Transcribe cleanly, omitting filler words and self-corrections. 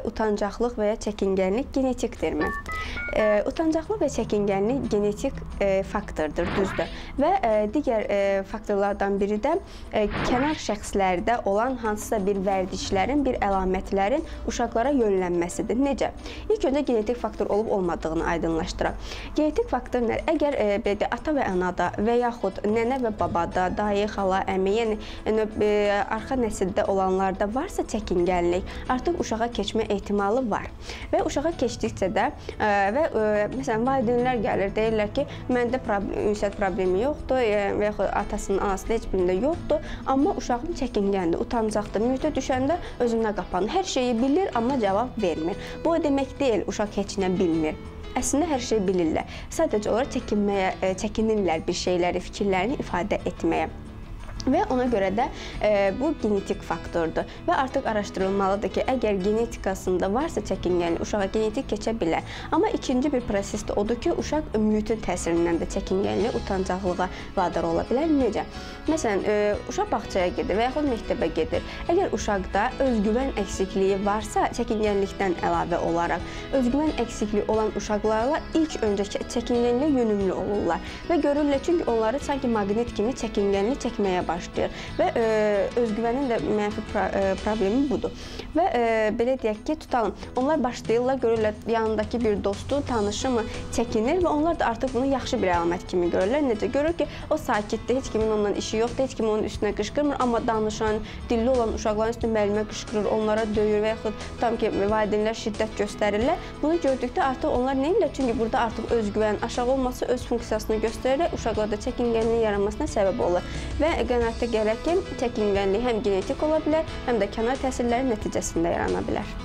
utancaqlıq və ya çəkingənlik genetikdirmi? Utancaqlıq və çəkingənlik genetik faktordur, düzdür. Və digər faktorlardan biri də kənar şəxslərdə olan hansısa bir vərdişlərin, bir əlamətlərin uşaqlara yönlənməsidir. Necə? İlk öncə genetik faktor olub-olmadığını aydınlaşdıraq. Genetik faktor nə? Əgər ata və anada və yaxud nənə və babada, dayı, xala, əmi, yəni arxa nəsildə olanlarda varsa çəkingənlik, artıq uşağa keçmə ehtimalı var. Və uşağa keçdikcə də və məsələn, valideynlər gəlir, deyirlər ki, məndə ünsiyyət problemi yoxdur və yaxud atasının, anasının heç birində yoxdur, amma uşağım çəkingəndir, utancaqdır, mühitə düşəndə özünə qapanır, hər şeyi bilir, amma cavab vermir. Bu demək deyil, uşaq heç nə bilmir. Əslində hər şey bilirlər. Sadəcə olaraq çəkinirlər bir şeyləri, fikirlərini ifadə etməyə. Və ona görə də bu genetik faktordur. Və artıq araşdırılmalıdır ki, əgər genetikasında varsa çəkingənlik, uşağa genetik keçə bilər. Amma ikinci bir proses də odur ki, uşaq mühitin təsirindən də çəkingənlik, utancaqlığa vadar ola bilər. Necə? Məsələn, uşaq bağçaya gedir və yaxud məktəbə gedir. Əgər uşaqda özgüvən əksikliyi varsa, çəkingənlikdən əlavə olaraq, özgüvən əksikliyi olan uşaqlarla ilk öncə çəkingənliyə yönümlü olurlar. Və görürlər, çünki onları sanki maqnit kimi çəkingənlik çəkməyə başlayır və özgüvənin də mənfi problemi budur. Və belə deyək ki, tutalım, onlar başlayırlar, görürlər yanındakı bir dostu, tanışımı çəkinir və onlar da artıq bunu yaxşı bir əlamət kimi görürlər. Necə? Görür ki, o sakitdir, heç kimin onunla işi yoxdur, heç kim onun üstünə qışqırmır, amma danışan, dilli olan uşaqların üstünə müəllimə qışqırır, onlara döyür və yaxud tam ki, valideynlər şiddət göstərirlər. Bunu gördükdə artıq onlar nə edirlər? Çünki burada artıq özgüvən aşağı olması öz funksiyasını göstərərək uşaqlarda çəkingənliyin yaranmasına səbəb olur. Və qənaətə gələk ki, çəkingənlik həm genetik ola bilər, həm də kənar təsirlərin nəticəsində yarana bilər.